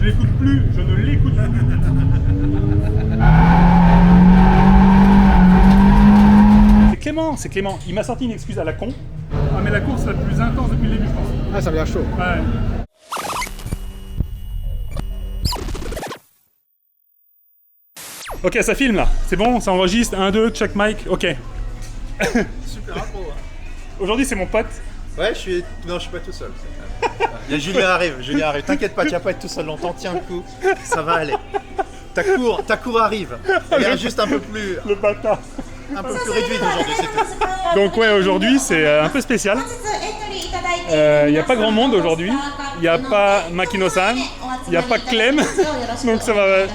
l'écoute plus, je ne l'écoute plus. C'est Clément. Il m'a sorti une excuse à la con. Ah mais la course la plus intense depuis le début, je pense. Ah, ça vient chaud. Ouais. Ok, ça filme là. C'est bon, ça enregistre. 1, 2, check mic. Ok. Super impro. Hein. Aujourd'hui, c'est mon pote. Ouais, je suis pas tout seul. Il y a Julien arrive. T'inquiète pas, tu vas pas être tout seul longtemps. Tiens le coup, ça va aller. Ta cour arrive. Elle est juste un peu plus Le bâtard. réduite aujourd'hui, c'est tout. Donc ouais, aujourd'hui, c'est un peu spécial. Il n'y a pas grand monde aujourd'hui. Il n'y a pas Makino-san. Il n'y a pas Clem. Donc ça va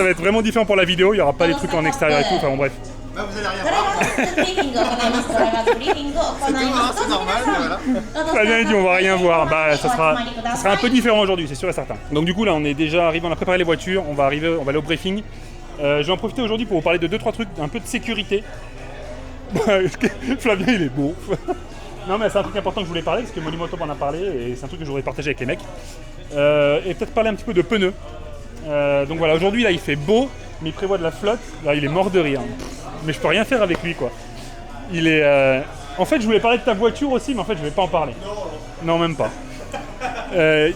être vraiment différent pour la vidéo. Il n'y aura pas des trucs en extérieur et tout. Enfin bon, bref. Bah, vous allez rien voir. C'est tout, hein, c'est normal, mais voilà. Flavien il dit on va rien voir. Bah ça sera un peu différent aujourd'hui, c'est sûr et certain. Donc du coup là on est déjà arrivé, on a préparé les voitures, on va aller au briefing. Je vais en profiter aujourd'hui pour vous parler de 2-3 trucs, un peu de sécurité. Flavien il est beau. Non mais c'est un truc important que je voulais parler parce que Molimoto m'en a parlé et c'est un truc que je voudrais partager avec les mecs. Et peut-être parler un petit peu de pneus. Donc voilà, aujourd'hui là il fait beau, mais il prévoit de la flotte. Là il est mort de rire. Mais je peux rien faire avec lui quoi. Il est. En fait je voulais parler de ta voiture aussi, mais en fait je vais pas en parler. Non même pas.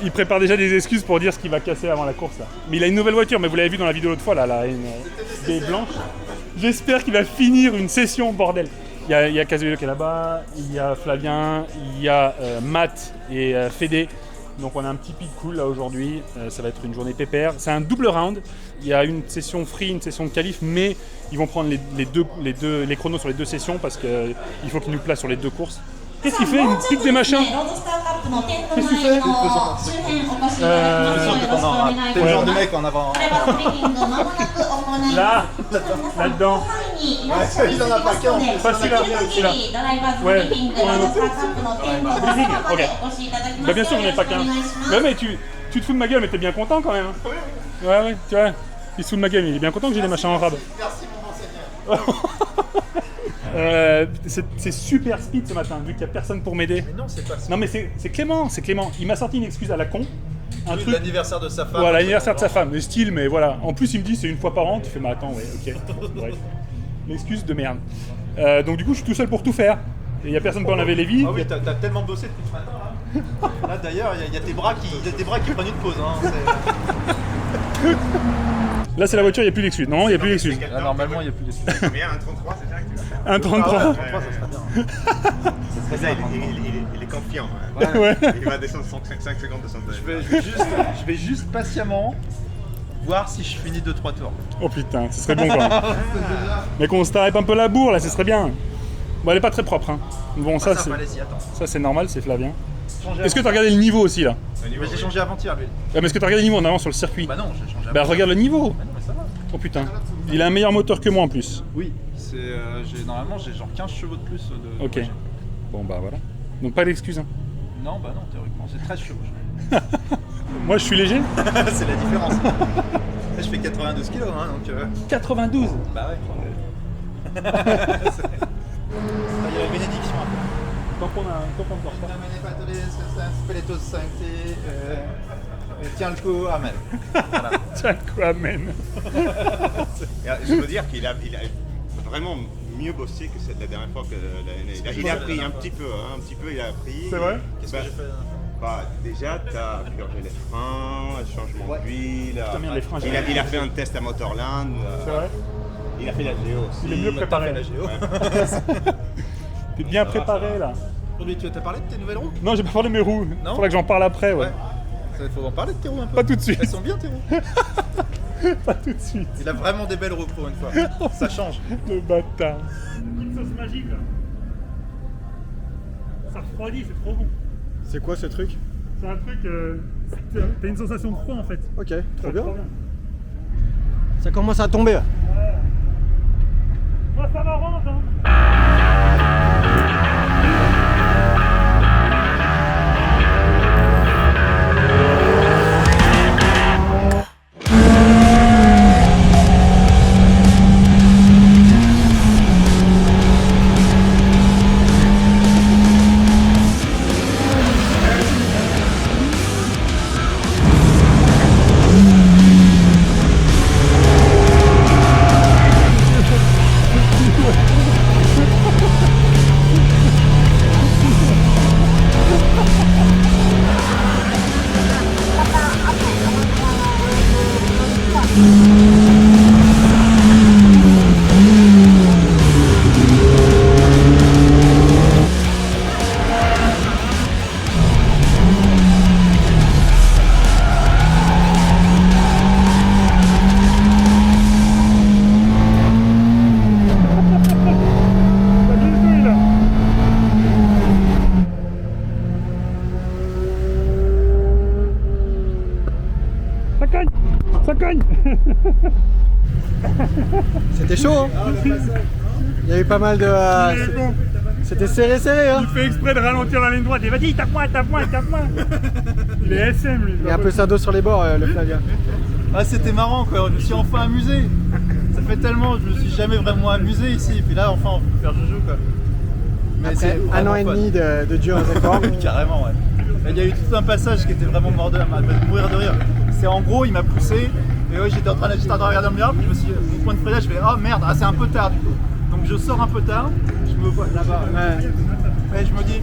Il prépare déjà des excuses pour dire ce qu'il va casser avant la course là. Mais il a une nouvelle voiture, mais vous l'avez vu dans la vidéo l'autre fois là, une des blanches. J'espère qu'il va finir une session bordel. Il y a Kazuhiro qui est là-bas, il y a Flavien, il y a Matt et Fédé. Donc on a un petit pic cool là aujourd'hui, ça va être une journée pépère. C'est un double round, il y a une session free, une session de qualif, mais ils vont prendre les chronos sur les deux sessions parce qu'il faut qu'ils nous placent sur les deux courses. Qu'est-ce qu'il fait? Il me pique des machins. Qu'est-ce que tu fais? T'es le genre de mec en avant. Là-dedans. Il en a pas qu'un. Pas celui-là. Ouais. Ok. Bah bien sûr, on n'est pas qu'un. Mais tu te fous de ma gueule, mais t'es bien content quand même. Ouais, tu vois. Il se fout de ma gueule, mais il est bien content que j'ai des machins en rab. Merci mon enseignant. C'est super speed ce matin, vu qu'il n'y a personne pour m'aider. Mais non, c'est pas ça. Non mais c'est Clément. Il m'a sorti une excuse à la con. Oui, l'anniversaire de sa femme. Voilà, l'anniversaire de sa femme, le style, mais voilà. En plus, il me dit c'est une fois par an. Tu fais, mais attends, ouais, ok. Bref. L'excuse de merde. Donc du coup, je suis tout seul pour tout faire. Et il n'y a personne pour en laver les vies. Ah oui, t'as tellement bossé depuis ce matin. Là, d'ailleurs, il y a tes bras qui prennent une pause. Hein. Là, c'est la voiture, il n'y a plus d'excuses. Non, il n'y a plus d'excuses. Là, normalement, il n'y a plus d'excuses. Combien? 1,33, c'est ça que tu vas faire? 1,33. 33, ça serait bien. C'est ça, il est confiant. Ouais. Il va descendre 5 secondes de son Je vais juste patiemment voir si je finis 2-3 tours. Oh putain, ce serait bon quoi. Mais qu'on se tape un peu la bourre là, ce serait bien. Bon, elle est pas très propre. Hein. Bon, ça c'est normal, c'est Flavien. Est-ce que t'as regardé le niveau aussi là? Mais j'ai changé avant-hier, lui. Mais est-ce que t'as regardé le niveau en avant sur le circuit? Bah non, j'ai changé Bah avant-hier. regarde le niveau. Bah non, mais ça va. Oh putain. Il a un meilleur moteur que moi en plus. Oui, normalement j'ai genre 15 chevaux de plus de Ok. projet. Bon bah voilà. Donc pas d'excuses. Hein. Non, bah non, théoriquement, c'est 13 chevaux. Moi je suis léger. C'est la différence. Là, je fais 92 kilos, hein, donc... 92. Bah ouais. Il y a la bénédiction un peu. Tant qu'on dort pas. Tiens le coup, amen. Voilà. Tiens quoi, amen. Je veux dire qu'il a vraiment mieux bossé que la dernière fois que l'année. Il a appris un petit peu, il a appris. C'est vrai? Qu'est-ce que j'ai fait? Bah, déjà, t'as purgé les freins, changement d'huile. Putain, merde, les freins, Il a fait un test à Motorland. C'est vrai? Il a fait la géo aussi. Il est mieux préparé. La géo. T'es bien préparé là. Aujourd'hui, tu as parlé de tes nouvelles roues? Non, j'ai pas parlé de mes roues. Non? Faudra que j'en parle après, ouais. Il faut en parler de tes roues un peu. Pas tout de suite. Elles sont bien tes roues. Pas tout de suite. Il a vraiment des belles roues pour une fois. Ça change. Le bâtard. Une sauce magique là. Ça refroidit, c'est trop bon. C'est quoi ce truc? C'est un truc. T'as une sensation de froid en fait. Ok, trop bien. Ça commence à tomber. Moi ça m'arrange hein. Ça cogne. Ça cogne. C'était chaud, hein. Il y avait pas mal de... C'était serré, hein. Il fait exprès de ralentir la ligne droite. Et vas-y, tape-moi. Il est SM, lui. Il y a un peu d'eau sur les bords, le Flavien. Ah, c'était marrant quoi, je me suis enfin amusé. Ça fait tellement, je me suis jamais vraiment amusé ici. Et puis là, enfin, on peut faire joujou quoi. Mais Après c'est un an vraiment et fun. demi de dur en accord. Carrément, ouais. Il y a eu tout un passage qui était vraiment mort de mourir de rire. C'est en gros, il m'a poussé. Et ouais, j'étais en train de regarder dans le miroir. Puis je me suis dit, mon point de freinage, je fais oh merde, c'est un peu tard du coup. Donc je sors un peu tard. Je me vois là-bas. Ouais. Et je me dis,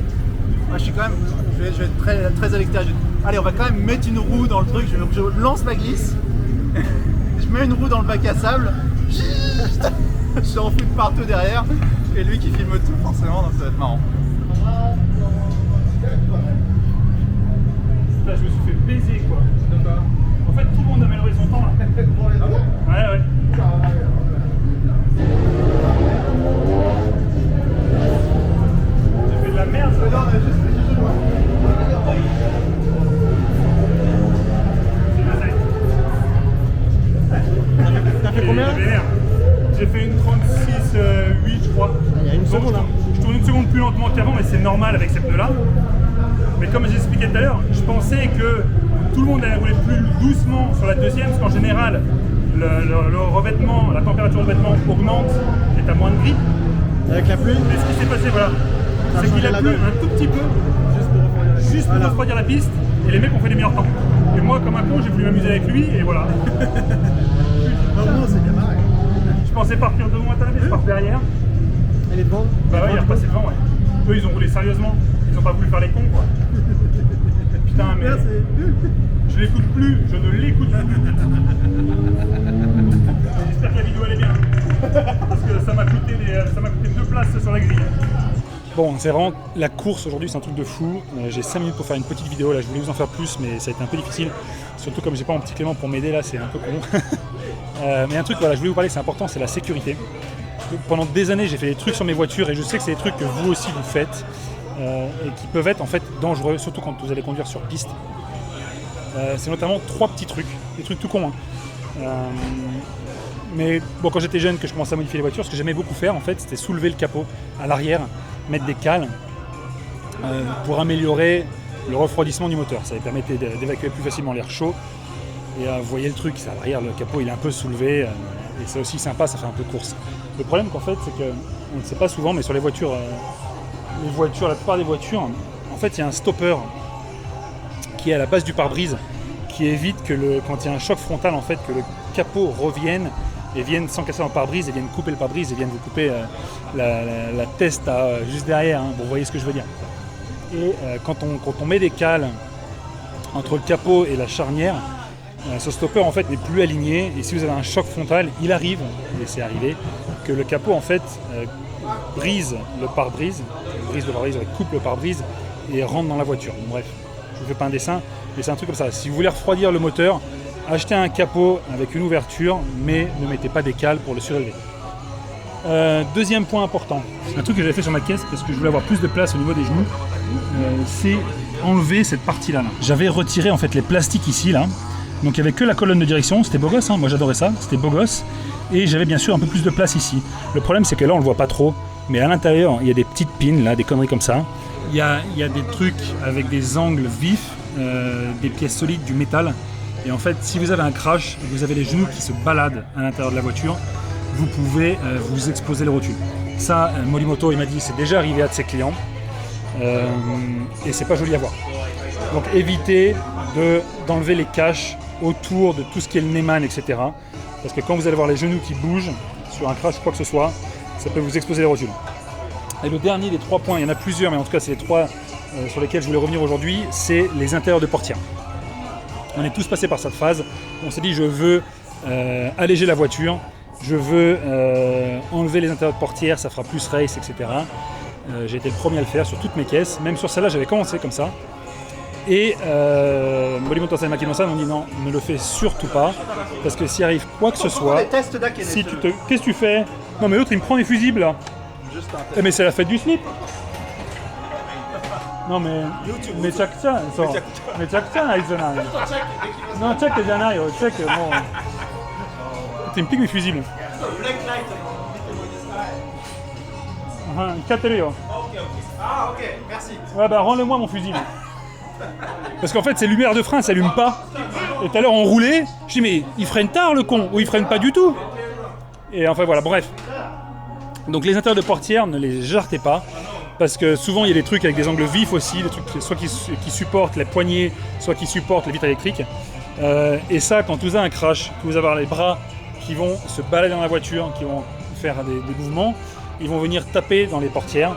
je suis quand même, je vais être très, très à l'extérieur. Allez, on va quand même mettre une roue dans le truc. Je lance la glisse. Je mets une roue dans le bac à sable. Je en fous de partout derrière. Et lui qui filme tout forcément, donc ça va être marrant. Là, je me suis fait baiser quoi. En fait, tout le monde a amélioré son temps là. Ouais. J'ai fait de la merde ça. T'as fait combien? J'ai fait une 36,8 je crois. Il y a une Donc, seconde, hein. Je tourne une seconde plus lentement qu'avant, mais c'est normal avec ces pneus là. Mais comme j'expliquais tout à l'heure, je pensais que tout le monde allait rouler plus doucement sur la deuxième, parce qu'en général, le revêtement, la température de revêtement augmente et t'as moins de grippe. Avec la pluie. Mais ce qui s'est passé, voilà, Ça a c'est qu'il changé a la plu donne. un tout petit peu, juste pour refroidir la piste, et les mecs ont fait des meilleurs temps. Et moi, comme un con, j'ai voulu m'amuser avec lui, et voilà. c'est bien marré. Je pensais partir devant à mais je pars derrière. Elle est devant. Bah ouais, il est repassé devant, ouais. Eux, ils ont roulé sérieusement. Ils ont pas voulu faire les cons, quoi. Putain, mais... Je l'écoute plus, je ne l'écoute plus. J'espère que la vidéo elle est bien. Parce que ça m'a coûté 2 places sur la grille. Bon, c'est vraiment la course aujourd'hui, c'est un truc de fou. J'ai 5 minutes pour faire une petite vidéo, là je voulais vous en faire plus, mais ça a été un peu difficile. Surtout comme j'ai pas mon petit Clément pour m'aider là, c'est un peu con. Mais un truc, voilà, je voulais vous parler, c'est important, c'est la sécurité. Pendant des années, j'ai fait des trucs sur mes voitures et je sais que c'est des trucs que vous aussi vous faites et qui peuvent être en fait dangereux, surtout quand vous allez conduire sur piste. C'est notamment 3 petits trucs, des trucs tout cons. Hein. Mais bon, quand j'étais jeune, que je commençais à modifier les voitures, ce que j'aimais beaucoup faire en fait, c'était soulever le capot à l'arrière, mettre des cales pour améliorer le refroidissement du moteur. Ça permettait d'évacuer plus facilement l'air chaud. Et vous voyez le truc, c'est à l'arrière, le capot il est un peu soulevé et c'est aussi sympa, ça fait un peu course. Le problème qu'en fait, c'est qu'on ne sait pas souvent, mais sur les voitures, la plupart des voitures, en fait il y a un stopper qui est à la base du pare-brise qui évite que quand il y a un choc frontal, en fait, que le capot revienne et vienne sans casser dans le pare-brise et vienne couper le pare-brise et vienne vous couper la testa juste derrière. Hein. Bon, vous voyez ce que je veux dire. Et quand on met des cales entre le capot et la charnière, ce stopper en fait n'est plus aligné et si vous avez un choc frontal, il arrive, et c'est arrivé, que le capot en fait brise le pare-brise, coupe le pare-brise et rentre dans la voiture. Donc, bref, je vous fais pas un dessin, mais c'est un truc comme ça. Si vous voulez refroidir le moteur, achetez un capot avec une ouverture, mais ne mettez pas des cales pour le surélever. Deuxième point important, un truc que j'avais fait sur ma caisse parce que je voulais avoir plus de place au niveau des genoux, c'est enlever cette partie-là. J'avais retiré en fait les plastiques ici, là. Donc il n'y avait que la colonne de direction, c'était beau gosse, hein, moi j'adorais ça, c'était beau gosse. Et j'avais bien sûr un peu plus de place ici. Le problème c'est que là on le voit pas trop, mais à l'intérieur il y a des petites pins, là, des conneries comme ça. Il y a des trucs avec des angles vifs, des pièces solides, du métal. Et en fait si vous avez un crash et que vous avez les genoux qui se baladent à l'intérieur de la voiture, vous pouvez vous exposer les rotules. Ça, Molimoto il m'a dit c'est déjà arrivé à de ses clients. Et c'est pas joli à voir. Donc évitez d'enlever les caches autour de tout ce qui est le Neyman, etc. Parce que quand vous allez voir les genoux qui bougent sur un crash ou quoi que ce soit, ça peut vous exposer les rotules. Et le dernier des 3 points, il y en a plusieurs, mais en tout cas c'est les 3 sur lesquels je voulais revenir aujourd'hui, c'est les intérieurs de portière. On est tous passés par cette phase, on s'est dit je veux alléger la voiture, je veux enlever les intérieurs de portière, ça fera plus race, etc. J'ai été le premier à le faire sur toutes mes caisses, même sur celle-là j'avais commencé comme ça. Et Molimoto et Makino-san m'ont dit non, ne le fais surtout pas, parce que s'il arrive quoi que ce soit, si tu te... Qu'est-ce que tu fais? Non mais l'autre il me prend des fusibles là. Mais c'est la fête du slip. No, me c'è Aizenai. No, c'è che Janaio, c'è che mo. Ti impigli il fusible. Caterio. Ah, ok, merci. Ouais, bah rends-le-moi mon fusible. Parce qu'en fait, ces lumières de frein s'allument pas. Et tout à l'heure, on roulait. Je dis, mais il freine tard le con, ou il freine pas du tout. Et enfin voilà, bref. Donc les intérieurs de portière, ne les jartez pas. Parce que souvent, il y a des trucs avec des angles vifs aussi, des trucs soit qui supportent les poignées, soit qui supportent les vitres électriques. Et ça, quand vous avez un crash, que vous avez les bras qui vont se balader dans la voiture, qui vont faire des mouvements, ils vont venir taper dans les portières.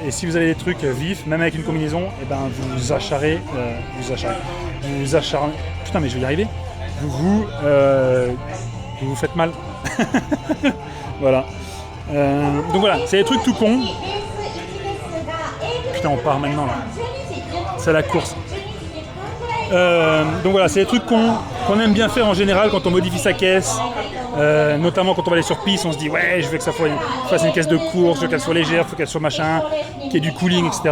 Et si vous avez des trucs vifs, même avec une combinaison, et ben vous acharnez. Putain, mais je vais y arriver. Vous faites mal. Voilà. Donc voilà, c'est des trucs tout cons. Putain, on part maintenant là. C'est la course. Donc voilà, c'est des trucs qu'on aime bien faire en général quand on modifie sa caisse. Notamment quand on va aller sur piste, on se dit ouais, je veux que ça fasse une caisse de course, je veux qu'elle soit légère, je veux qu'elle soit machin, qu'il y ait du cooling, etc.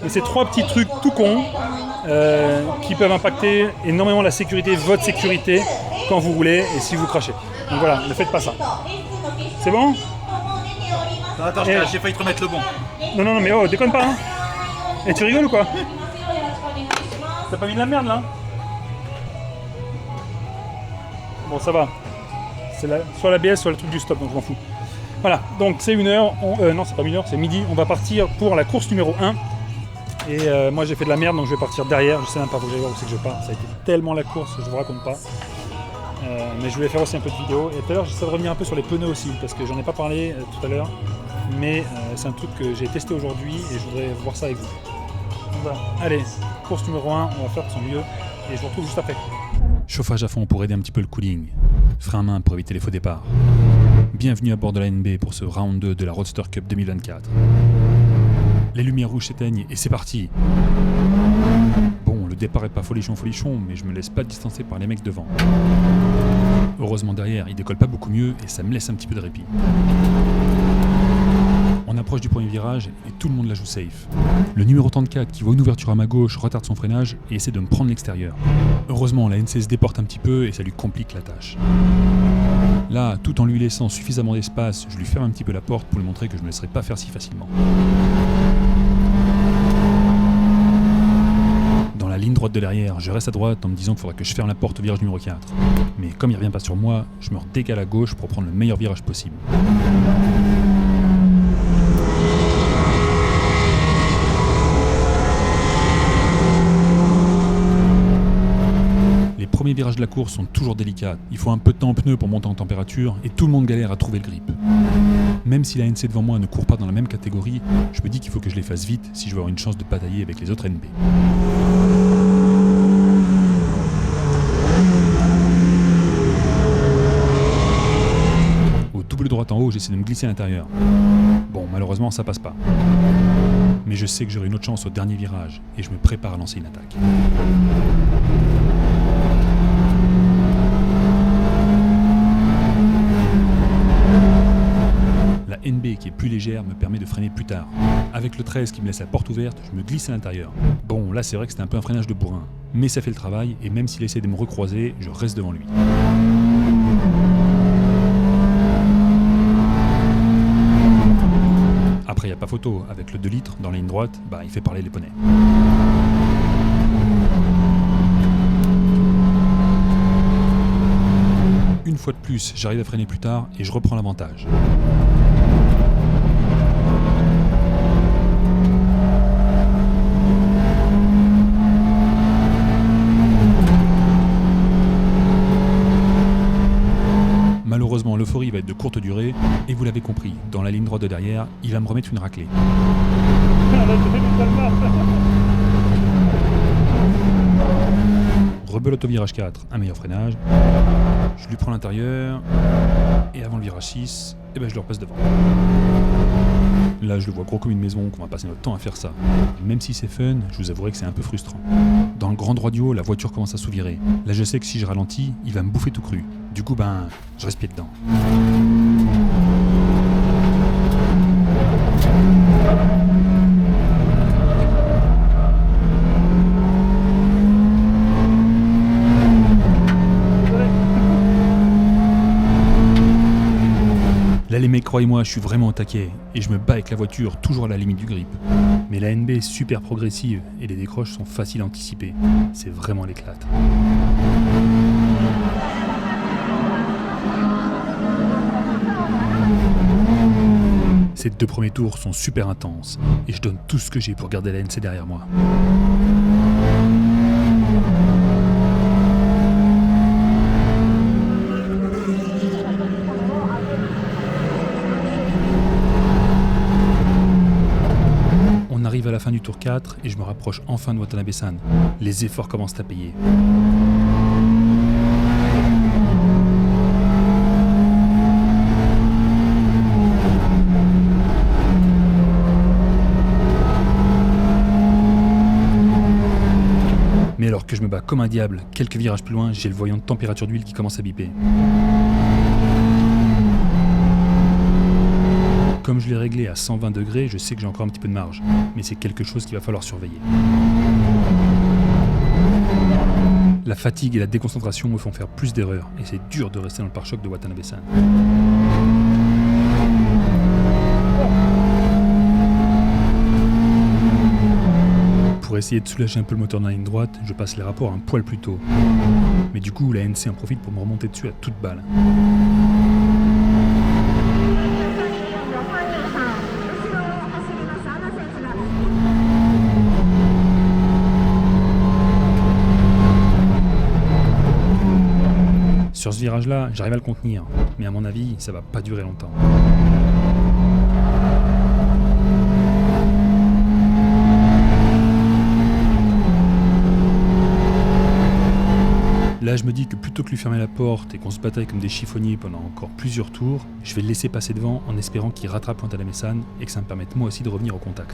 Et c'est 3 petits trucs tout cons qui peuvent impacter énormément la sécurité, votre sécurité, quand vous roulez et si vous crachez. Donc voilà, ne faites pas ça. C'est bon ? Attends, j'ai failli te remettre le bon. Non, mais oh, déconne pas, hein. Et tu rigoles ou quoi ? T'as pas mis de la merde là ? Bon, ça va. C'est soit l'ABS, soit le truc du stop, donc je m'en fous. Voilà, donc c'est 1h, non c'est pas 1h, c'est midi, on va partir pour la course numéro 1. Et moi j'ai fait de la merde, donc je vais partir derrière, je sais même pas où c'est que je pars, ça a été tellement la course, je vous raconte pas. Mais je voulais faire aussi un peu de vidéo, et tout à l'heure j'essaie de revenir un peu sur les pneus aussi, parce que j'en ai pas parlé tout à l'heure, mais c'est un truc que j'ai testé aujourd'hui, et je voudrais voir ça avec vous. Donc voilà, allez, course numéro 1, on va faire de son mieux, et je vous retrouve juste après. Chauffage à fond pour aider un petit peu le cooling. Frein à main pour éviter les faux départs. Bienvenue à bord de la NB pour ce round 2 de la Roadster Cup 2024. Les lumières rouges s'éteignent et c'est parti. Bon, le départ est pas folichon, mais je me laisse pas distancer par les mecs devant. Heureusement derrière, il décolle pas beaucoup mieux et ça me laisse un petit peu de répit. On approche du premier virage et tout le monde la joue safe. Le numéro 34 qui voit une ouverture à ma gauche retarde son freinage et essaie de me prendre l'extérieur. Heureusement, la NC se déporte un petit peu et ça lui complique la tâche. Là, tout en lui laissant suffisamment d'espace, je lui ferme un petit peu la porte pour lui montrer que je ne me laisserai pas faire si facilement. Dans la ligne droite de l'arrière, je reste à droite en me disant qu'il faudra que je ferme la porte au virage numéro 4. Mais comme il ne revient pas sur moi, je me redécale à gauche pour prendre le meilleur virage possible. Les premiers virages de la course sont toujours délicats. Il faut un peu de temps en pneus pour monter en température et tout le monde galère à trouver le grip. Même si la NC devant moi ne court pas dans la même catégorie, je me dis qu'il faut que je les fasse vite si je veux avoir une chance de batailler avec les autres NB. Au double droite en haut, j'essaie de me glisser à l'intérieur. Bon, malheureusement, ça passe pas. Mais je sais que j'aurai une autre chance au dernier virage et je me prépare à lancer une attaque. La NB qui est plus légère me permet de freiner plus tard. Avec le 13 qui me laisse la porte ouverte, je me glisse à l'intérieur. Bon, là c'est vrai que c'était un peu un freinage de bourrin, mais ça fait le travail et même s'il essaie de me recroiser, je reste devant lui. Après, il n'y a pas photo, avec le 2 litres dans la ligne droite, il fait parler les poneys. Une fois de plus, j'arrive à freiner plus tard et je reprends l'avantage. Malheureusement, l'euphorie va être de courte durée, et vous l'avez compris, dans la ligne droite de derrière, il va me remettre une raclée. Rebelote au virage 4, un meilleur freinage. Je lui prends l'intérieur, et avant le virage 6, je le repasse devant. Là, je le vois gros comme une maison, qu'on va passer notre temps à faire ça. Et même si c'est fun, je vous avouerai que c'est un peu frustrant. Dans le grand droit du haut, la voiture commence à sous-virer. Là, je sais que si je ralentis, il va me bouffer tout cru. Du coup, je reste pied dedans. Là les mecs, croyez-moi, je suis vraiment au taquet et je me bats avec la voiture toujours à la limite du grip. Mais la NB est super progressive et les décroches sont faciles à anticiper. C'est vraiment l'éclate. Ces 2 premiers tours sont super intenses et je donne tout ce que j'ai pour garder la NC derrière moi. On arrive à la fin du tour 4 et je me rapproche enfin de Watanabe-san. Les efforts commencent à payer. Mais alors que je me bats comme un diable, quelques virages plus loin, j'ai le voyant de température d'huile qui commence à biper. Comme je l'ai réglé à 120 degrés, je sais que j'ai encore un petit peu de marge, mais c'est quelque chose qu'il va falloir surveiller. La fatigue et la déconcentration me font faire plus d'erreurs, et c'est dur de rester dans le pare-choc de Watanabe-san. Pour essayer de soulager un peu le moteur dans la ligne droite, je passe les rapports un poil plus tôt. Mais du coup, la NC en profite pour me remonter dessus à toute balle. Sur ce virage-là, j'arrive à le contenir, mais à mon avis, ça va pas durer longtemps. Là, je me dis que plutôt que lui fermer la porte et qu'on se bataille comme des chiffonniers pendant encore plusieurs tours, je vais le laisser passer devant en espérant qu'il rattrape Watanabe-san et que ça me permette moi aussi de revenir au contact.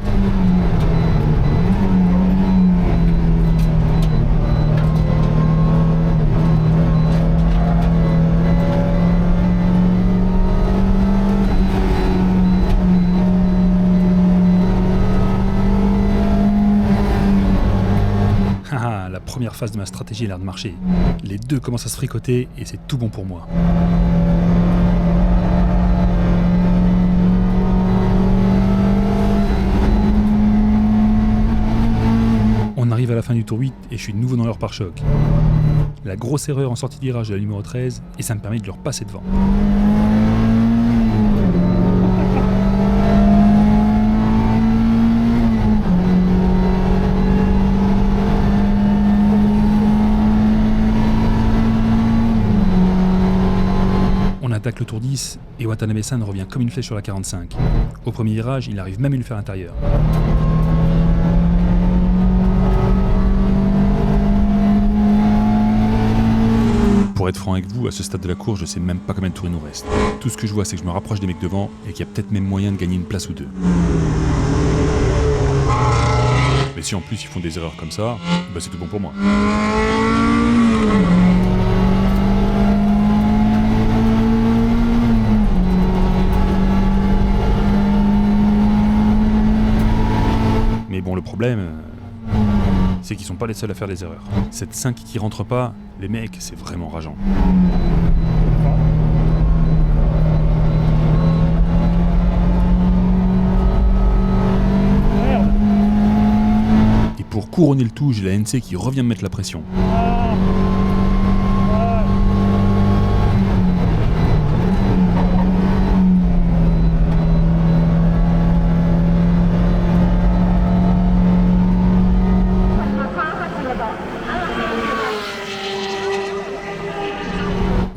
La première phase de ma stratégie a l'air de marcher. Les deux commencent à se fricoter et c'est tout bon pour moi. On arrive à la fin du tour 8 et je suis de nouveau dans leur pare-choc. La grosse erreur en sortie de virage de la numéro 13 et ça me permet de leur passer devant. On attaque le tour 10 et Watanabe-san revient comme une flèche sur la 45. Au premier virage, il arrive même à lui faire l'intérieur. Pour être franc avec vous, à ce stade de la course, je sais même pas combien de tours il nous reste. Tout ce que je vois, c'est que je me rapproche des mecs devant et qu'il y a peut-être même moyen de gagner une place ou deux. Mais si en plus ils font des erreurs comme ça, bah c'est tout bon pour moi. Mais bon, le problème, c'est qu'ils sont pas les seuls à faire des erreurs. Cette 5 qui rentre pas, les mecs, c'est vraiment rageant. Et pour couronner le tout, j'ai la NC qui revient me mettre la pression.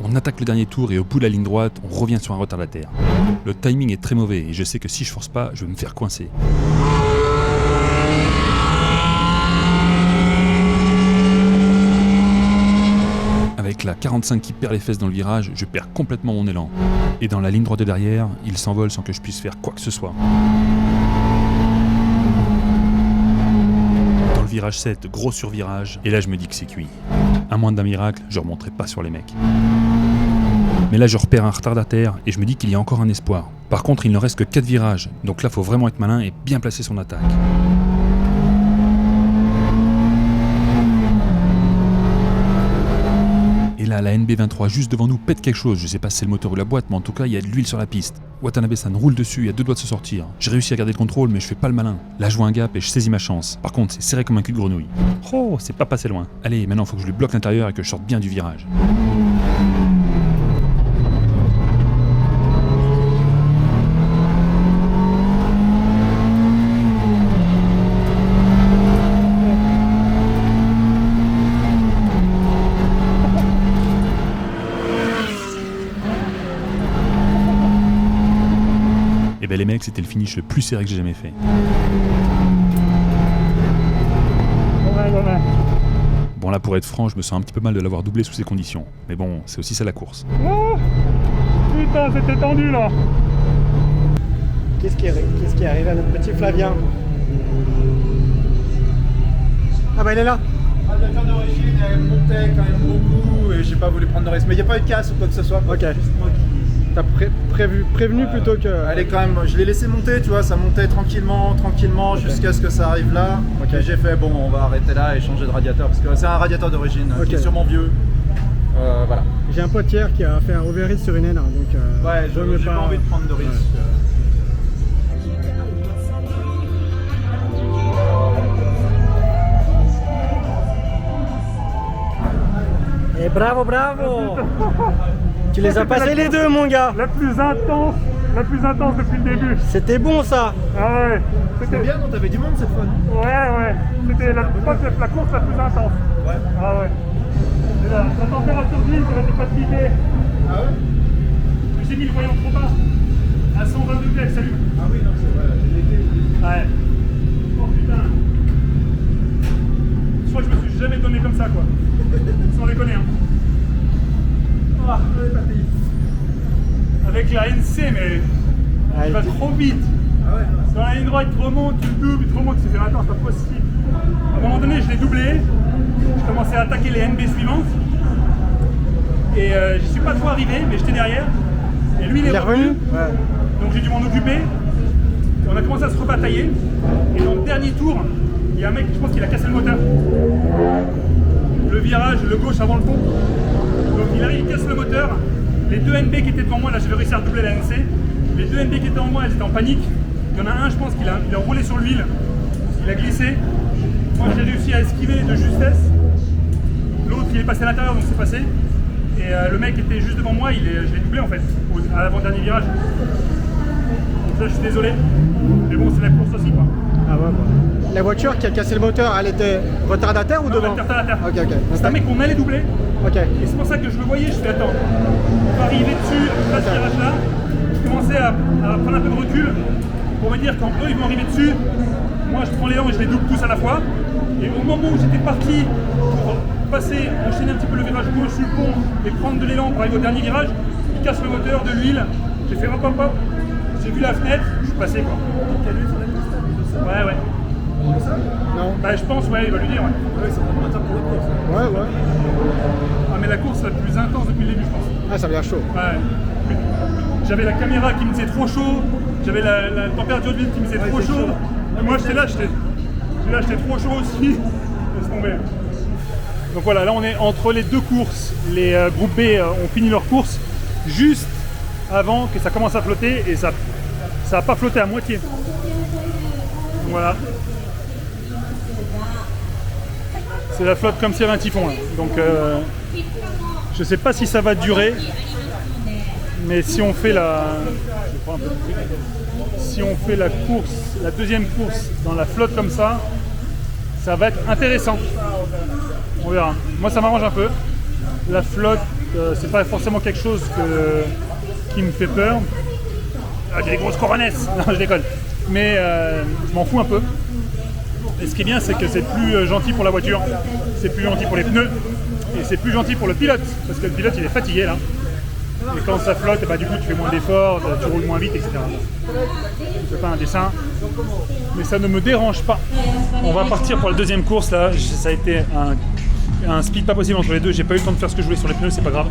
On attaque le dernier tour et au bout de la ligne droite, on revient sur un retardataire. Le timing est très mauvais et je sais que si je force pas, je vais me faire coincer. Avec la 45 qui perd les fesses dans le virage, je perds complètement mon élan. Et dans la ligne droite de derrière, il s'envole sans que je puisse faire quoi que ce soit. Dans le virage 7, gros survirage, et là je me dis que c'est cuit. À moins d'un miracle, je remonterai pas sur les mecs. Mais là je repère un retardataire et je me dis qu'il y a encore un espoir. Par contre il ne reste que 4 virages, donc là faut vraiment être malin et bien placer son attaque. Et là, la NB23 juste devant nous pète quelque chose. Je sais pas si c'est le moteur ou la boîte, mais en tout cas, il y a de l'huile sur la piste. Watanabe-san roule dessus, il y a 2 doigts de se sortir. J'ai réussi à garder le contrôle, mais je fais pas le malin. Là, je vois un gap et je saisis ma chance. Par contre, c'est serré comme un cul de grenouille. Oh, c'est pas passé loin. Allez, maintenant, faut que je lui bloque l'intérieur et que je sorte bien du virage. Et ben les mecs, c'était le finish le plus serré que j'ai jamais fait. Bon là, pour être franc, je me sens un petit peu mal de l'avoir doublé sous ces conditions. Mais bon, c'est aussi ça la course. Oh, putain, c'était tendu là. Qu'est-ce qui est arrivé à notre petit Flavien? Ah bah il est là. Ah, la carte d'origine, elle montait quand même beaucoup et j'ai pas voulu prendre de risque. Mais il n'y a pas eu de casse ou quoi que ce soit. Ok. T'as prévenu plutôt que... Elle est quand même, je l'ai laissé monter, tu vois, ça montait tranquillement, jusqu'à ce que ça arrive là. Ok. Et j'ai fait, bon, on va arrêter là et changer de radiateur, parce que c'est un radiateur d'origine qui est sûrement vieux. Voilà. J'ai un pote hier qui a fait un overheat sur une N1, donc... Ouais, j'ai pas envie de prendre de risque. Et bravo, bravo. Tu les as passés les deux, mon gars. La plus intense depuis le début. C'était bon, ça. Ah ouais. C'était bien, non? T'avais du monde cette fois, non? Ouais. C'était la course la plus intense. Ouais. Ah ouais. Et là, la température d'huile, ça n'était pas limité. Ah ouais? J'ai mis le voyant trop bas. À 120 degrés, salut. Ah oui, non, c'est vrai, j'ai l'été. Ouais. Oh putain. Je crois que je me suis jamais donné comme ça, quoi. Sans déconner, hein. Ah, avec la NC, mais il va trop vite. Ah ouais, non, Dans la ligne droite, tu remontes, tu doubles, tu remontes, tu fais attends, c'est pas possible. À un moment donné, je l'ai doublé, je commençais à attaquer les NB suivantes. Et je suis pas trop arrivé, mais j'étais derrière. Et lui, il est revenu. Ouais. Donc j'ai dû m'en occuper. Et on a commencé à se rebatailler. Et dans le dernier tour, il y a un mec, je pense qu'il a cassé le moteur. Le virage, le gauche avant le pont. Donc il arrive, il casse le moteur. Les 2 NB qui étaient devant moi, là je vais réussir à doubler la NC. Les 2 NB qui étaient devant moi, elles étaient en panique. Il y en a un, je pense qu'il a roulé sur l'huile. Il a glissé. Moi j'ai réussi à esquiver de justesse. L'autre il est passé à l'intérieur, donc c'est passé. Et le mec était juste devant moi, je l'ai doublé en fait, à l'avant-dernier virage. Donc ça je suis désolé. Mais bon, c'est la course aussi quoi. Ah ouais, bah. La voiture qui a cassé le moteur, elle était retardataire ou Non, devant? retardataire. Ok. C'est un mec qu'on allait doubler. Ok. Et c'est pour ça que je le voyais, je fais attends, on va arriver dessus, là ce virage là. Je commençais à prendre un peu de recul pour me dire quand eux ils vont arriver dessus, moi je prends l'élan et je les double tous à la fois. Et au moment où j'étais parti pour passer, enchaîner un petit peu le virage gauche sur le pont et prendre de l'élan pour arriver au dernier virage, il casse le moteur, de l'huile, j'ai fait hop, j'ai vu la fenêtre, je suis passé quoi. Ouais. Non. Bah je pense, ouais, il va lui dire, ouais. Ouais, c'est un moteur pour la course. Ouais. Ah mais la course la plus intense depuis le début je pense. Ah, ça vient chaud. Ouais. J'avais la caméra qui me disait trop chaud, j'avais la température de l'huile qui me disait trop chaud. Et moi j'étais trop chaud aussi. Laisse tomber. Donc voilà, là on est entre les deux courses. Les groupes B ont fini leur course juste avant que ça commence à flotter et ça n'a pas flotté à moitié. Voilà. C'est la flotte comme s'il y avait un typhon là. Donc je sais pas si ça va durer. Mais si on fait si on fait la course, la deuxième course dans la flotte comme ça va être intéressant. On verra. Moi ça m'arrange un peu. La flotte, c'est pas forcément quelque chose qui me fait peur. Ah, j'ai des grosses coronesses, non je déconne. Mais je m'en fous un peu. Et ce qui est bien, c'est que c'est plus gentil pour la voiture, c'est plus gentil pour les pneus, et c'est plus gentil pour le pilote, parce que le pilote il est fatigué là. Et quand ça flotte, bah, du coup tu fais moins d'efforts, tu roules moins vite, etc. Je fais pas un dessin, mais ça ne me dérange pas. On va partir pour la deuxième course là, ça a été un speed pas possible entre les deux, j'ai pas eu le temps de faire ce que je voulais sur les pneus, c'est pas grave.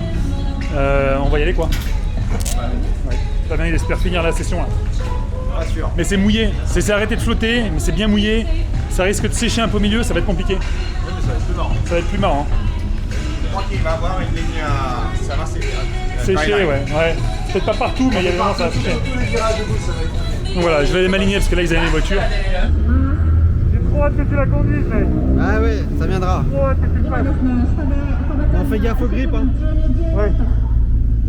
On va y aller quoi. Ouais. Fabien il espère finir la session là. Pas sûr. Mais c'est mouillé, c'est arrêté de flotter, mais c'est bien mouillé. Ça risque de sécher un peu au milieu, ça va être compliqué. Ouais, mais ça va être plus marrant. Ça va être plus marrant. crois qu'il va avoir une ligne à... Ça va Séché, ouais. Peut-être pas partout, mais il y a des moments ça va sécher. Tous les virages debout, ça va être... Donc voilà, je vais aller m'aligner parce que là ils avaient les voitures. J'ai trop hâte que tu la conduises, mais Ah ouais, ça viendra. trop hâte que tu le fasses. On fait gaffe au grip, hein. Ouais.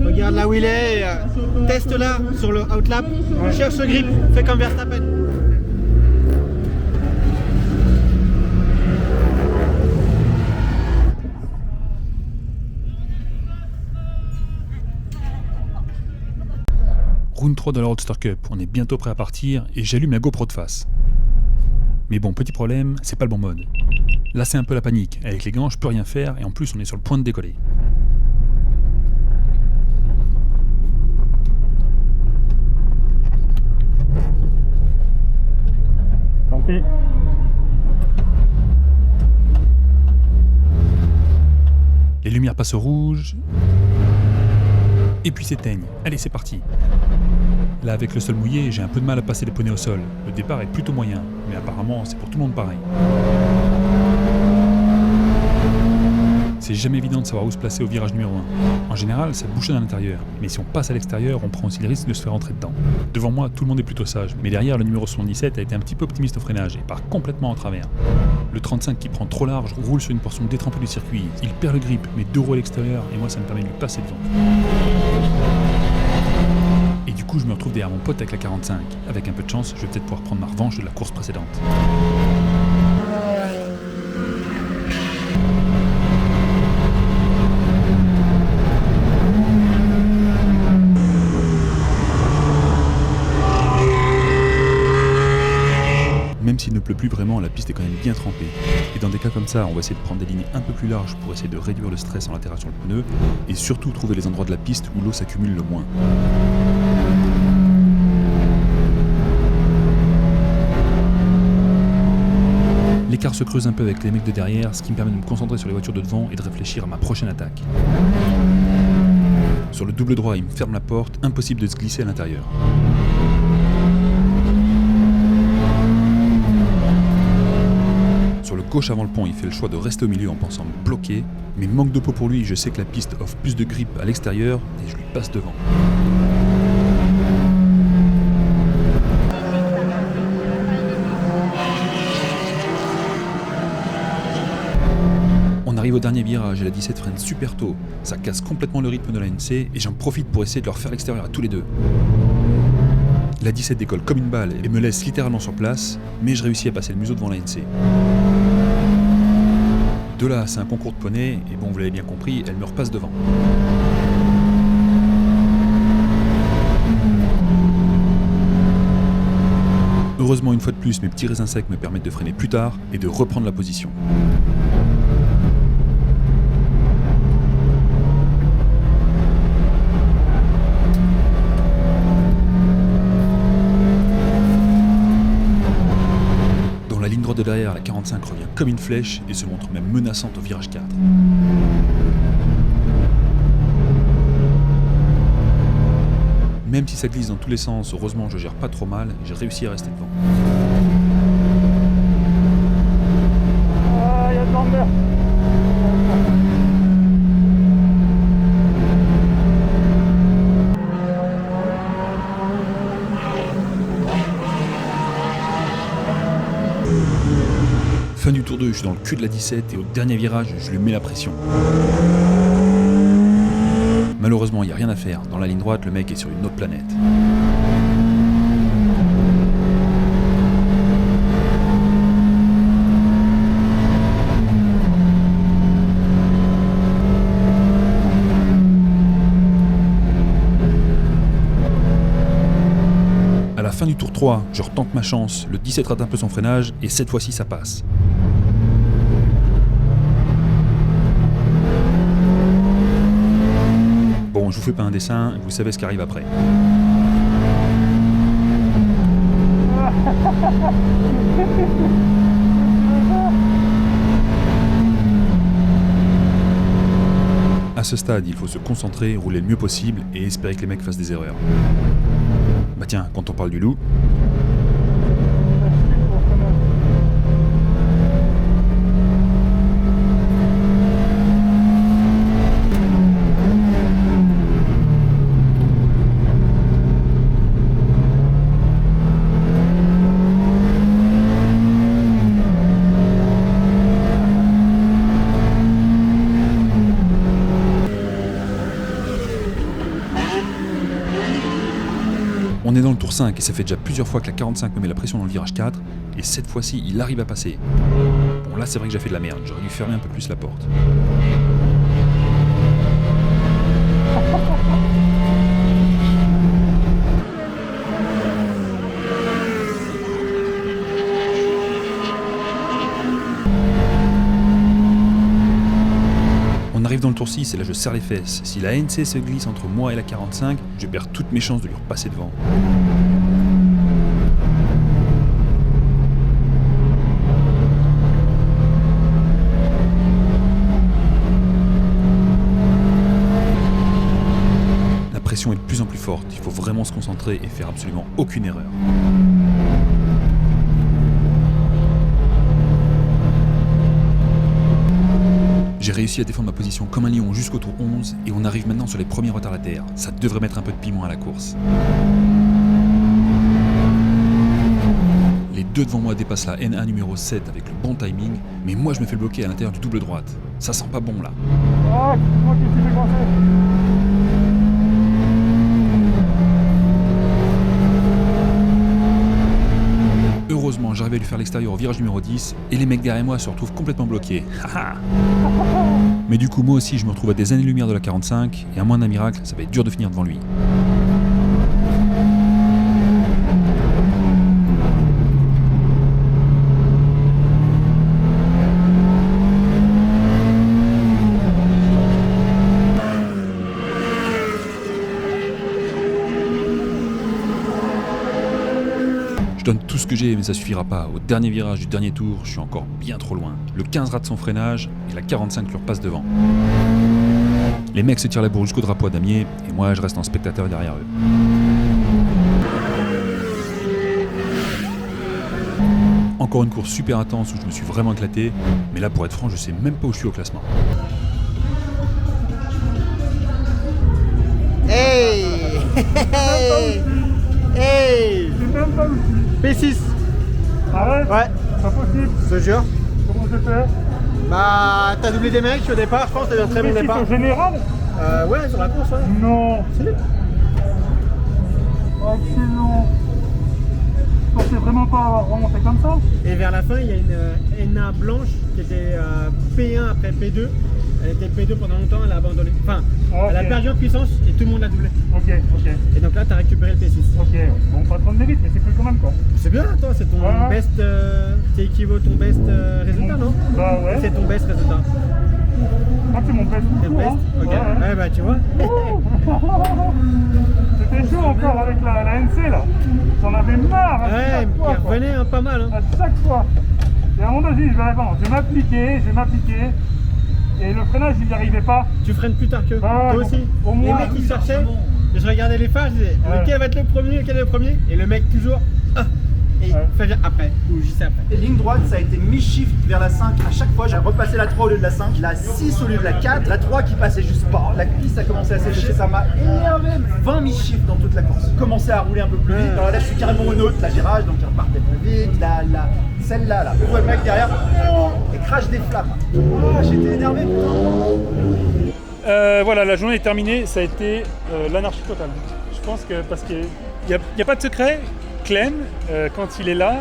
Regarde là où il est, et, teste là sur le outlap, cherche ce grip, fais comme Verstappen. Round 3 de la Roadster Cup, on est bientôt prêt à partir et j'allume la GoPro de face. Mais bon, petit problème, c'est pas le bon mode. Là c'est un peu la panique, avec les gants je peux rien faire et en plus on est sur le point de décoller. Tant pis. Les lumières passent au rouge, et puis s'éteignent. Allez, c'est parti. Là, avec le sol mouillé, j'ai un peu de mal à passer les poneys au sol. Le départ est plutôt moyen, mais apparemment, c'est pour tout le monde pareil. C'est jamais évident de savoir où se placer au virage numéro 1. En général, ça bouchonne à l'intérieur, mais si on passe à l'extérieur, on prend aussi le risque de se faire rentrer dedans. Devant moi, tout le monde est plutôt sage, mais derrière, le numéro 77 a été un petit peu optimiste au freinage et part complètement en travers. Le 35 qui prend trop large roule sur une portion détrempée du circuit. Il perd le grip, met 2 roues à l'extérieur et moi ça me permet de lui passer devant. Et du coup je me retrouve derrière mon pote avec la 45. Avec un peu de chance, je vais peut-être pouvoir prendre ma revanche de la course précédente. Même s'il ne pleut plus vraiment, la piste est quand même bien trempée. Et dans des cas comme ça, on va essayer de prendre des lignes un peu plus larges pour essayer de réduire le stress en latérale sur le pneu, et surtout trouver les endroits de la piste où l'eau s'accumule le moins. L'écart se creuse un peu avec les mecs de derrière, ce qui me permet de me concentrer sur les voitures de devant et de réfléchir à ma prochaine attaque. Sur le double droit, il me ferme la porte, impossible de se glisser à l'intérieur. Sur le gauche avant le pont, il fait le choix de rester au milieu en pensant me bloquer, mais manque de peau pour lui, je sais que la piste offre plus de grip à l'extérieur et je lui passe devant. On arrive au dernier virage et la 17 freine super tôt, ça casse complètement le rythme de la NC et j'en profite pour essayer de leur faire l'extérieur à tous les deux. La 17 décolle comme une balle et me laisse littéralement sur place, mais je réussis à passer le museau devant la NC. De là, c'est un concours de poney, et bon, vous l'avez bien compris, elle me repasse devant. Heureusement, une fois de plus, mes petits raisins secs me permettent de freiner plus tard et de reprendre la position. La ligne droite de derrière, la 45 revient comme une flèche et se montre même menaçante au virage 4. Même si ça glisse dans tous les sens, heureusement je gère pas trop mal et j'ai réussi à rester devant. Ah, il y a de l'emmerde. Fin du tour 2, je suis dans le cul de la 17 et au dernier virage, je lui mets la pression. Malheureusement, il n'y a rien à faire. Dans la ligne droite, le mec est sur une autre planète. À la fin du tour 3, je retente ma chance, le 17 rate un peu son freinage et cette fois-ci ça passe. Bon, je vous fais pas un dessin, vous savez ce qui arrive après. À ce stade, il faut se concentrer, rouler le mieux possible et espérer que les mecs fassent des erreurs. Bah tiens, quand on parle du loup... On est dans le tour 5 et ça fait déjà plusieurs fois que la 45 me met la pression dans le virage 4 et cette fois-ci il arrive à passer. Bon là c'est vrai que j'ai fait de la merde, j'aurais dû fermer un peu plus la porte. On arrive dans le tour 6 et là je serre les fesses. Si la NC se glisse entre moi et la 45, je perds toutes mes chances de lui repasser devant. La pression est de plus en plus forte, il faut vraiment se concentrer et faire absolument aucune erreur. J'ai réussi à défendre ma position comme un lion jusqu'au tour 11 et on arrive maintenant sur les premiers retardataires. Ça devrait mettre un peu de piment à la course. Les deux devant moi dépassent la N1 numéro 7 avec le bon timing, mais moi je me fais bloquer à l'intérieur du double droite. Ça sent pas bon là. Ah, moi qui suis coincé. Heureusement, j'arrive à lui faire l'extérieur au virage numéro 10 et les mecs derrière moi se retrouvent complètement bloqués. Mais du coup, moi aussi, je me retrouve à des années-lumière de la 45 et à moins d'un miracle, ça va être dur de finir devant lui. Je donne tout ce que j'ai mais ça suffira pas. Au dernier virage du dernier tour, je suis encore bien trop loin. Le 15 rate son freinage et la 45 lui repasse devant. Les mecs se tirent la bourre jusqu'au drapeau à damier et moi je reste en spectateur derrière eux. Encore une course super intense où je me suis vraiment éclaté, mais là pour être franc je sais même pas où je suis au classement. Hey Hey Hey P6. Arrête. Ouais, Pas possible. je te jure. Comment je fais? Bah, t'as doublé des mecs au départ, je pense, t'as eu un très bon Mais si, départ. au général? Ouais, sur la course, ouais. Non. Si. Oh, c'est long. Je pensais vraiment pas remonter comme ça. Et vers la fin, il y a une NA blanche qui était P1 après P2. Elle était P2 pendant longtemps, elle a abandonné. Enfin, Ah, elle a ok. perdu en puissance et tout le monde l'a doublé. Ok. Et donc là, t'as récupéré le P6. Ok. Bon, pas trop de mérite, mais c'est cool quand même quoi. C'est bien, toi, c'est ton Ouais. best. T'es équivaut ton best résultat, non? Bah ouais. C'est ton best résultat. Ah, c'est mon best. C'est le best? Ok. Ouais. Ouais, bah tu vois. C'était chaud encore avec la NC là. J'en avais marre à Ouais, chaque il fois. Quoi. revenait hein, pas mal. Hein. À chaque fois. Et à un moment donné, je vais m'appliquer. Et le freinage, il n'y arrivait pas. Tu freines plus tard qu'eux. Ah, Toi bon, aussi. au moins, les mecs ils oui, cherchaient. largement. Et je regardais les phares, je disais Ouais. lequel va être le premier, Et le mec toujours. Et il Ouais. fait bien après. Ou j'y sais après. Et ligne droite, ça a été mi-shift vers la 5 à chaque fois. J'ai repassé la 3 au lieu de la 5, la 6 au lieu de la 4, la 3 qui passait juste pas. La piste a commencé à sécher, ça m'a énervé. 20 mi-shift dans toute la course. Commencé à rouler un peu plus vite. Alors là, je suis carrément au nôtre, la virage, donc il repartait plus vite. Celle-là, là. Je vois le mec derrière, et crache des flammes. Ah, j'étais énervé, putain. Voilà, la journée est terminée. Ça a été l'anarchie totale. Je pense que parce qu'il n'y a pas de secret. Clem, quand il est là,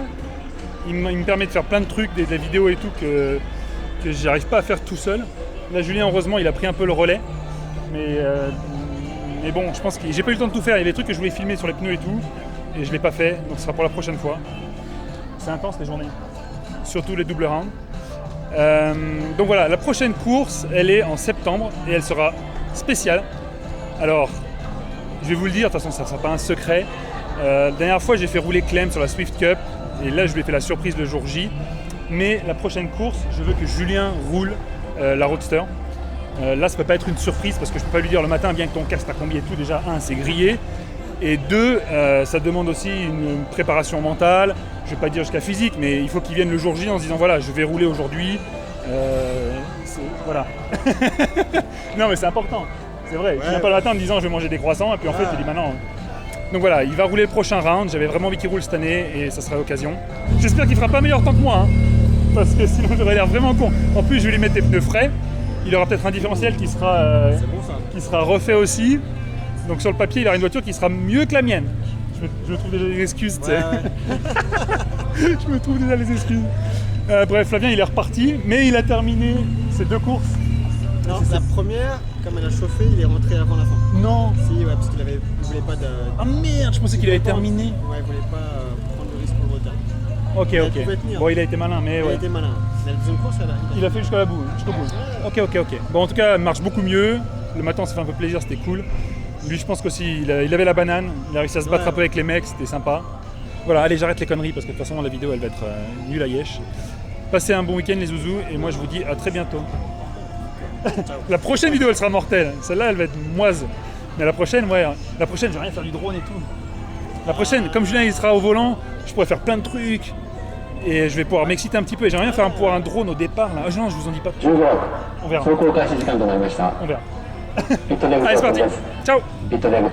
il me permet de faire plein de trucs, des vidéos et tout que j'arrive pas à faire tout seul. Là, Julien, heureusement, il a pris un peu le relais. Mais bon, je pense que j'ai pas eu le temps de tout faire. Il y a des trucs que je voulais filmer sur les pneus et tout, et je l'ai pas fait. Donc, ce sera pour la prochaine fois. C'est intense les journées, surtout les double rounds. Donc voilà, la prochaine course, elle est en septembre et elle sera spéciale. Alors, je vais vous le dire, de toute façon, ça ne sera pas un secret. La dernière fois, j'ai fait rouler Clem sur la Swift Cup et là, je lui ai fait la surprise le jour J. Mais la prochaine course, je veux que Julien roule la Roadster. Là, ça ne peut pas être une surprise parce que je ne peux pas lui dire le matin, bien que ton casque t'a combi et tout, déjà, c'est grillé. Et deux, ça demande aussi une préparation mentale. Je ne vais pas dire jusqu'à physique, mais il faut qu'il vienne le jour J en se disant voilà, je vais rouler aujourd'hui. Voilà. Non, mais c'est important. C'est vrai. Je viens pas le matin en me disant je vais manger des croissants et puis en fait il dit maintenant. Donc voilà, il va rouler le prochain round. J'avais vraiment envie qu'il roule cette année et ça sera l'occasion. J'espère qu'il fera pas meilleur temps que moi, hein, parce que sinon j'aurais l'air vraiment con. En plus, je vais lui mettre des pneus frais. Il aura peut-être un différentiel qui sera refait aussi. Donc sur le papier, il aura une voiture qui sera mieux que la mienne. je me trouve déjà des excuses, tu sais. Ouais. Je me trouve déjà les excuses. Bref, Flavien, il est reparti, mais il a terminé ses 2 courses. Non, la première, comme elle a chauffé, il est rentré avant la fin. Non. Si, ouais, parce qu'il voulait pas de. Ah merde, je pensais qu'il avait voulait pas- terminé. Ouais, il voulait pas prendre le risque pour le retard. Ok, Il ok. pouvait tenir. Bon, il a été malin, mais Il ouais. a été malin. La deuxième course, Il a fait jusqu'au bout. Ok. Bon, en tout cas, il marche beaucoup mieux. Le matin, ça fait un peu plaisir, c'était cool. Lui, je pense qu'aussi, il avait la banane. Il a réussi à se battre Ouais. un peu avec les mecs, c'était sympa. Voilà, allez, j'arrête les conneries parce que de toute façon, la vidéo, elle va être nulle à yesh. Passez un bon week-end, les zouzous, et moi, je vous dis à très bientôt. La prochaine vidéo, elle sera mortelle. Celle-là, elle va être moise. Mais la prochaine, ouais, la prochaine, je vais rien faire du drone et tout. La prochaine, comme Julien, il sera au volant, je pourrais faire plein de trucs. Et je vais pouvoir m'exciter un petit peu. Et j'aimerais bien faire un drone au départ. Là. Ah, non, je vous en dis pas. 15 On verra. 走行開始時間となりました。 On verra. ピットデブ Allez, c'est 到着 parti. です。 Ciao. ピットデブ